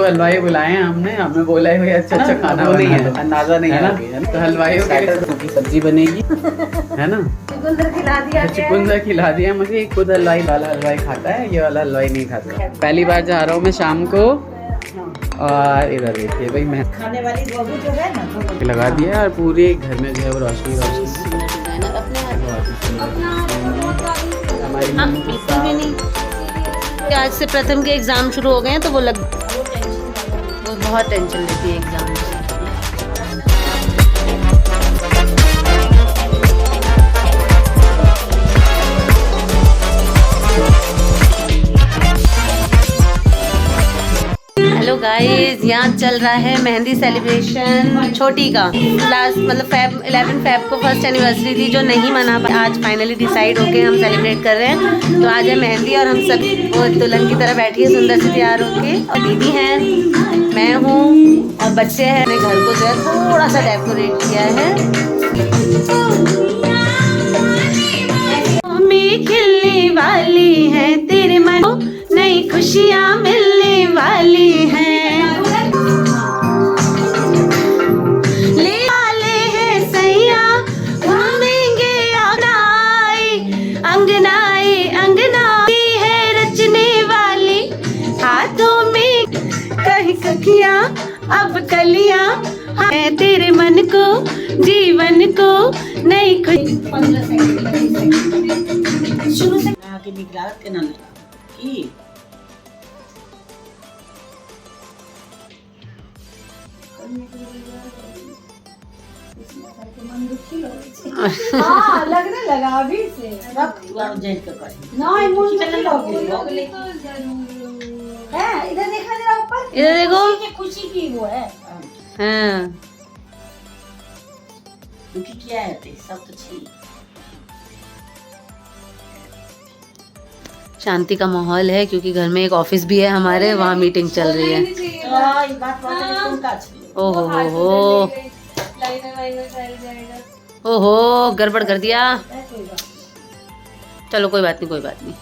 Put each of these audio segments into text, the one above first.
तो हलवाई बुलाए हैं हमने, हमें बोला है भाई अच्छा अच्छा खाना नहीं है, अंदाजा नहीं है ना, तो हलवाइयों की सब्जी बनेगी है ना, चुकंदर खिला दिया मुझे। खुद हलवाई वाला हलवाई खाता है, ये वाला हलवाई नहीं खाता। पहली बार जा रहा हूँ मैं शाम को। और इधर देखिए भाई मैं खाने वाली गोभी जो है ना लगा दिया और पूरे घर में जो है वो रोशनी रोशनी। आज से प्रथम के एग्जाम शुरू हो गए हैं तो वो बहुत टेंशन लेती है एग्जाम से। हेलो गाइस, यहाँ चल रहा है मेहंदी सेलिब्रेशन छोटी का। लास्ट मतलब 11 फेब को फर्स्ट एनिवर्सरी थी जो नहीं मना पाई। आज फाइनली डिसाइड होके हम सेलिब्रेट कर रहे हैं। तो आज है मेहंदी और हम सब वो दुल्हन की तरह बैठी है सुंदर से तैयार होके। और दीदी हैं, मैं हूँ और बच्चे हैं। अपने घर को जो है थोड़ा सा डेकोरेट किया है। हमें खिलने वाली है तेरे मन को नई खुशियाँ मिलने वाली हैं। सखियाँ अब कलियाँ है तेरे मन को जीवन को नई खुशी। शुरू से आगे निकला के ना की हाँ लगने लगा अभी से इधर देखना जरा ऊपर, इधर देखो खुशी की वो है। हाँ दुखी क्या है ते सब तो छी। शांति का माहौल है क्योंकि घर में एक ऑफिस भी है हमारे, वहाँ मीटिंग चल रही है। ओहो हो ओहो गड़बड़ कर दिया। चलो कोई बात नहीं, कोई बात नहीं।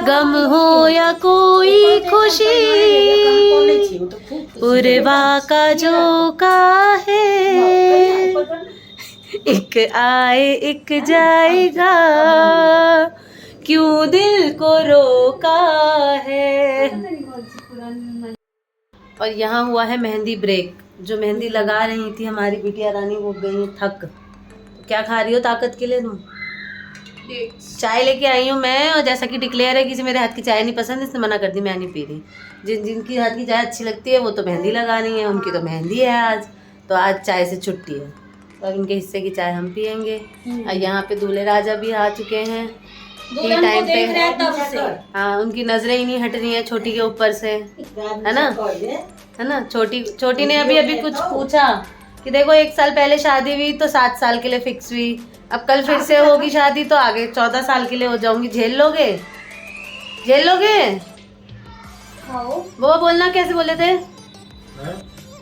गम हो या कोई खुशी पूर्वा का जो का है, एक आए एक जाएगा क्यों दिल को रोका है। और यहाँ हुआ है मेहंदी ब्रेक। जो मेहंदी लगा रही थी हमारी बिटिया रानी वो गई थक। क्या खा रही हो ताकत के लिए तुम? चाय लेके आई हूँ मैं, और जैसा कि डिक्लेयर है किसी मेरे हाथ की चाय नहीं पसंद, इसने मना कर दी, मैं नहीं पी रही। जिनकी हाथ की चाय अच्छी लगती है वो तो मेहंदी लगा रही है, उनकी तो मेहंदी है आज, तो आज चाय से छुट्टी है। तो अब इनके हिस्से की चाय हम पियेंगे। और यहाँ पे दूल्हे राजा भी आ चुके हैं टाइम पे। हाँ उनकी नजरें ही नहीं हट रही है छोटी के ऊपर से, है ना। छोटी ने अभी कुछ पूछा कि देखो 1 साल पहले शादी हुई तो 7 साल के लिए फिक्स हुई, अब कल फिर से होगी शादी तो आगे 14 साल के लिए हो जाऊंगी। झेल लोगे? वो बोलना कैसे बोले थे?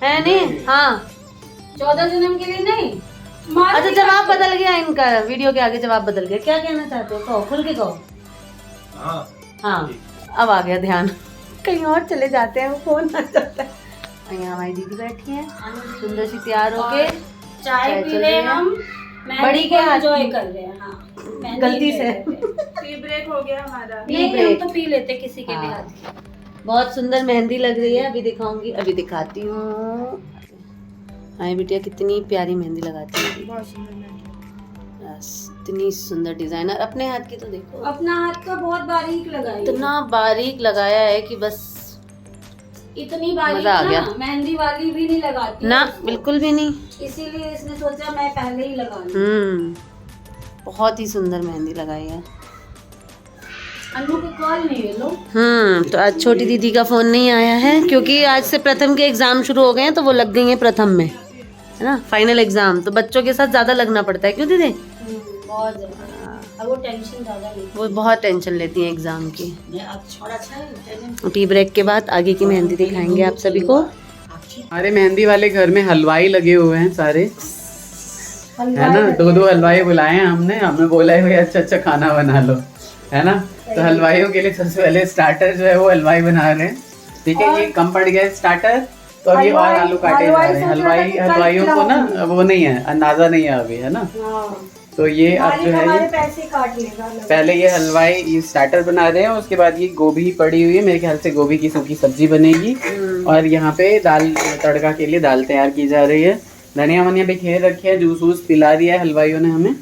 है नहीं? हाँ 14 जन्म के लिए नहीं। अच्छा जवाब बदल गया इनका, वीडियो के आगे जवाब बदल गया। क्या कहना चाहते हो? कहो, खुल के कहो। हाँ अब आ गया ध्यान, कहीं और चले जाते हैं, वो फोन आ जाता है। और यहाँ हमारी दीदी बैठी है सुंदर सी तैयार होके, चाय पी रहे हम, बड़ी के हाथ एंजॉय कर रहे हैं। हाँ गलती से टी ब्रेक हो गया हमारा। नहीं हम तो पी लेते किसी के भी हाथ की। बहुत सुंदर मेहंदी लग रही है, अभी दिखाऊंगी, अभी दिखाती हूँ। हाँ बिटिया कितनी प्यारी मेहंदी लगाती है, बहुत सुंदर मेहंदी। बस इतनी सुंदर डिजाइनर। अपने हाथ की तो देखो, अपना हाथ का बहुत बारीक लगाई, इतना बारीक लगाया है कि बस इतनी बारीक मजा आ गया। मेहंदी वाली भी नहीं लगाती ना, बिल्कुल भी नहीं। इसीलिए इसने सोचा मैं पहले ही लगा लूं। बहुत ही सुंदर मेहंदी लगाई है। अन्नू को कॉल नहीं है लो। तो आज छोटी दीदी का फोन नहीं आया है क्योंकि आज से प्रथम के एग्जाम शुरू हो गए हैं, तो वो लग गई हैं प्रथम में, है ना, फाइनल एग्जाम। तो बच्चों के साथ ज्यादा लगना पड़ता है, क्यों दीदी? बहुत ज्यादा। वो टेंशन ज्यादा लेती है, वो बहुत टेंशन लेती हैं एग्जाम की। टी ब्रेक के बाद आगे की मेहंदी दिखाएंगे आप सभी को। हमारे मेहंदी वाले घर में हलवाई लगे हुए हैं सारे, है ना। 2 हलवाई बुलाए हैं हमने, हमें बोला है भाई अच्छा अच्छा खाना बना लो, है ना। तो हलवाइयों के लिए सबसे पहले स्टार्टर जो है वो हलवाई बना रहे हैं। ठीक है। ये कम पड़ गया स्टार्टर, तो अब ये और आलू काटे जा रहे हैं। हलवाइयों को ना वो नहीं है, अंदाजा नहीं है अभी, है ना। तो ये अब जो है पैसे काट लेगा। पहले ये हलवाई ये स्टार्टर बना रहे हैं, उसके बाद ये गोभी पड़ी हुई है, मेरे ख्याल से गोभी की सूखी सब्जी बनेगी। और यहाँ पे दाल तड़का के लिए दाल तैयार की जा रही है। धनिया वनिया भी खेल रखे है, जूस वूस पिला दिया है हलवाइयों ने हमें,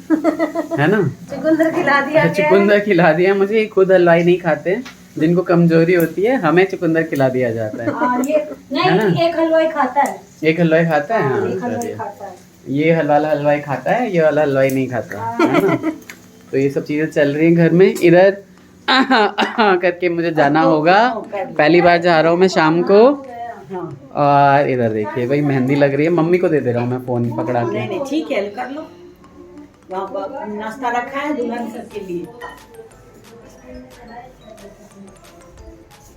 है ना। चुकंदर खिला दिया, चुकंदर खिला दिया मुझे। खुद हलवाई नहीं खाते, जिनको कमजोरी होती है, हमें चुकंदर खिला दिया जाता है। ये नहीं, एक हलवाई खाता है, एक हलवाई खाता है। हाँ, एक हलवाई खाता है। ये वाला हलवाई खाता है, ये वाला हलवाई नहीं खाता, है ना। तो ये सब चीजें चल रही हैं घर में। इधर करके मुझे जाना होगा, पहली बार जा रहा हूँ मैं शाम को। और इधर देखिए भाई मेहंदी लग रही है, मम्मी को दे दे रहा हूँ मैं फोन पकड़ा के। नहीं ठीक है, कर लो। वहाँ नाश्ता रखा है दुल्हन सबके लिए,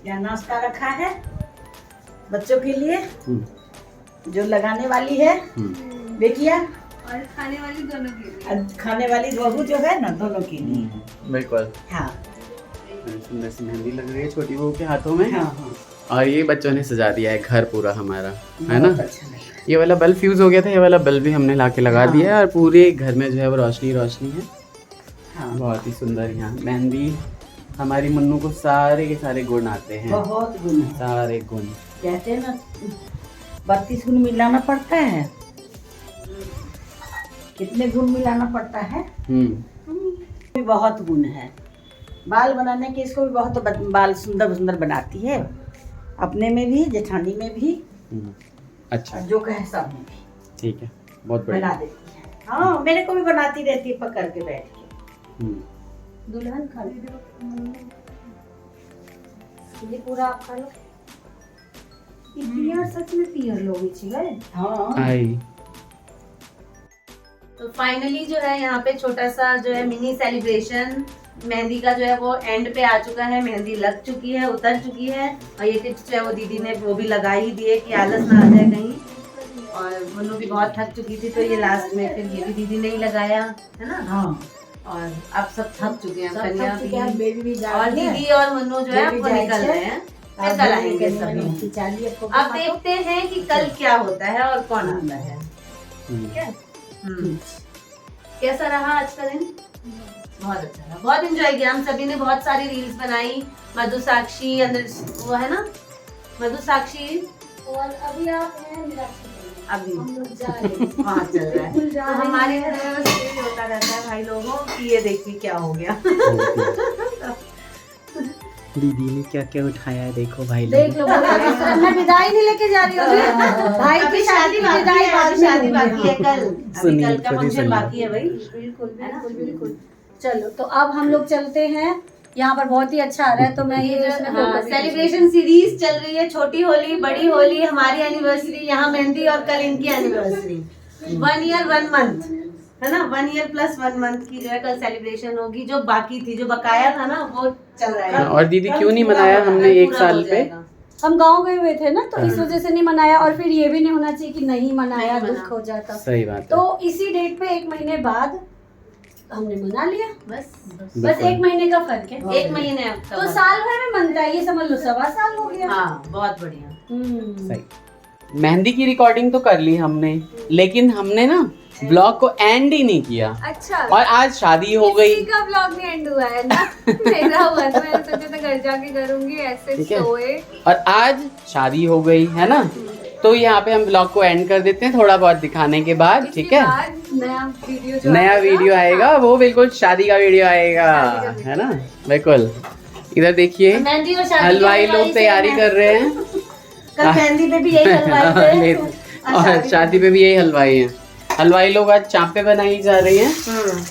यहाँ नाश्ता रखा है बच्चों के लिए, जो लगाने वाली है बेटिया, और खाने वाली दोनों के लिए। खाने वाली बहू जो है ना, दोनों के लिए। बिल्कुल। हाँ, सुंदर सी मेहंदी लग रही है छोटी बहू के हाथों में। हाँ, हाँ। और ये बच्चों ने सजा दिया है घर पूरा हमारा, है ना। अच्छा लगा। ये वाला बल्ब फ्यूज हो गया था, ये वाला बल्ब भी हमने लाके लगा दिया है, और पूरे घर में जो है वो रोशनी रोशनी है। हाँ। बहुत ही सुंदर। यहाँ मेहंदी हमारी मुन्नू को सारे के सारे गुण आते हैं, बहुत गुण है। सारे गुण। कहते हैं ना 32 गुण मिलाना पड़ता है, कितने गुण मिलाना पड़ता है। भी बहुत गुण है। बाल बनाने के इसको भी बहुत बाल सुंदर सुंदर बनाती है, अपने में भी, जेठानी में भी। अच्छा, जो कहे सब में भी ठीक है, बहुत बढ़िया बना देती है। हाँ, मेरे को भी बनाती रहती है पकड़ के बैठ के। दुल्हन खा लो, ये पूरा आप खा लो। ये पियर सच में पियर लोग गए। हाँ, आई। तो फाइनली जो है यहाँ पे छोटा सा जो है मिनी सेलिब्रेशन मेहंदी का जो है वो एंड पे आ चुका है। मेहंदी लग चुकी है, उतर चुकी है, और ये टिप्स जो है वो दीदी ने वो भी लगा ही दिए कि आलस ना आ जाए कहीं। और मुन्नू भी बहुत थक चुकी थी, तो ये लास्ट में फिर ये भी दीदी ने ही लगाया, है ना। हाँ। और अब सब थक चुके हैं, सब कन्या थक चुके हैं, बेबी भी जा और रही है। दीदी और मुन्नू जो है बेबी वो निकल जाए रहे हैं, फिर कल आएंगे सभी। अब देखते हैं कि कल क्या होता है और कौन आता है। ठीक है। कैसा रहा आज का दिन? बहुत अच्छा रहा, बहुत एंजॉय किया हम सभी ने। बहुत सारी रील्स बनाई। मधु साक्षी अंदर वो है ना, मधु साक्षी। और अभी आप हैं निराशा, अभी हम लोग जा रहे हैं। वहाँ चल रहा है। स्कूल जा तो रहे हैं। हमारे घर में बस यही होता रहता है भाई लोगों कि ये देखिए क्या हो गया। दीदी ने क्या क्या उठाया है, देखो भाई देख लो, मैं विदाई नहीं लेके जा रही हूँ भाई की शादी की विदाई बाद में शादी बाकी है कल, अभी कल का खुद ही फंक्शन सुनिए। बाकी है भाई। बिल्कुल बिल्कुल बिल्कुल। चलो तो अब हम लोग चलते हैं, यहाँ पर बहुत ही अच्छा आ रहा है। तो मैं ये सेलिब्रेशन सीरीज चल रही है, छोटी होली, बड़ी होली, हमारी एनिवर्सरी, यहाँ मेहंदी, और कल इनकी एनिवर्सरी। 1 ईयर 1 मंथ, है ना। 1 ईयर प्लस 1 मंथ की जो है कल सेलिब्रेशन होगी। जो बाकी थी, जो बकाया था ना, वो चल रहा है। और दीदी क्यों नहीं मनाया हमने एक साल पे? हम गांव गए हुए थे ना, तो इस वजह से नहीं मनाया। और फिर ये भी नहीं होना चाहिए कि नहीं मनाया, दुख हो जाता। सही बात है। तो इसी डेट पे 1 महीने बाद हमने मना लिया। बस बिल्कुल। 1 महीने का फर्क है। 1 महीने अब तो साल भर में मनता है, ये समझ लो 1.25 साल हो गया। हाँ, बहुत बढ़िया। सही। मेहंदी की रिकॉर्डिंग तो कर ली हमने, लेकिन हमने ना ब्लॉग को एंड ही नहीं किया। अच्छा, और आज शादी हो गई। किसी का ब्लॉग नहीं एंड हुआ है ना। मेरा हुआ तो मैंने सोचा था घर जाके करूंगी, ऐसे ठीक है। सोए। और आज शादी हो गई है ना, तो यहाँ पे हम ब्लॉग को एंड कर देते हैं थोड़ा बहुत दिखाने के बाद। ठीक है, नया वीडियो आएगा, वो बिल्कुल शादी का वीडियो आएगा, है ना। बिल्कुल। इधर देखिए मेहंदी और शादी हलवाई लोग तैयारी कर रहे हैं। कल मेहंदी पे भी यही हलवाई थे। और शादी पे भी यही हलवाई हैं। हलवाई लोग आज चांपे बनाई जा रही हैं,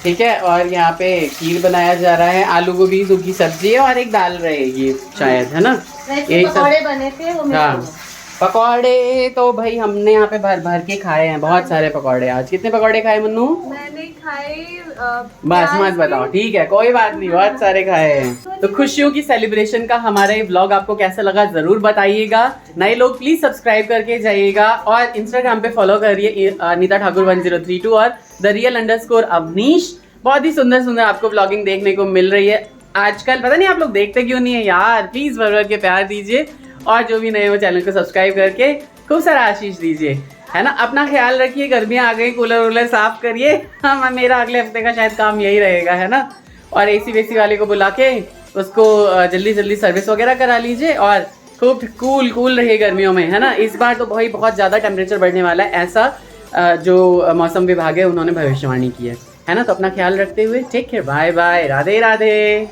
ठीक है। और यहाँ पे खीर बनाया जा रहा है, आलू गोभी सूखी सब्जी है, और एक दाल रहेगी शायद, है ना। यही सब पकौड़े बने थे वो। हाँ, पकौड़े तो भाई हमने यहाँ पे भर भर के खाए हैं, बहुत सारे पकौड़े। आज कितने पकौड़े खाए मन्नू? मैंने खाए बस मत बताओ, ठीक है, कोई बात नहीं, बहुत सारे खाए हैं। तो खुशियों की सेलिब्रेशन का हमारा ये व्लॉग आपको कैसा लगा जरूर बताइएगा। नए लोग प्लीज सब्सक्राइब करके जाइएगा, और इंस्टाग्राम पे फॉलो करिए अनीता ठाकुर 1032 और @अवनीश। बहुत ही सुंदर सुंदर आपको व्लॉगिंग देखने को मिल रही है आजकल। पता नहीं आप लोग देखते क्यों नहीं है यार, प्लीज वर्ग के प्यार दीजिए। और जो भी नए हो चैनल को सब्सक्राइब करके खूब सारा आशीष दीजिए, है ना। अपना ख्याल रखिए, गर्मियाँ आ गई, कूलर वूलर साफ करिए। हाँ, मेरा अगले हफ्ते का शायद काम यही रहेगा, है ना। और एसी वेसी वाले को बुला के उसको जल्दी जल्दी सर्विस वगैरह करा लीजिए और खूब कूल रहिए गर्मियों में, है ना। इस बार तो भाई बहुत ज़्यादा टेम्परेचर बढ़ने वाला है, ऐसा जो मौसम विभाग है उन्होंने भविष्यवाणी की है ना। तो अपना ख्याल रखते हुए take care, bye bye, Radhe Radhe.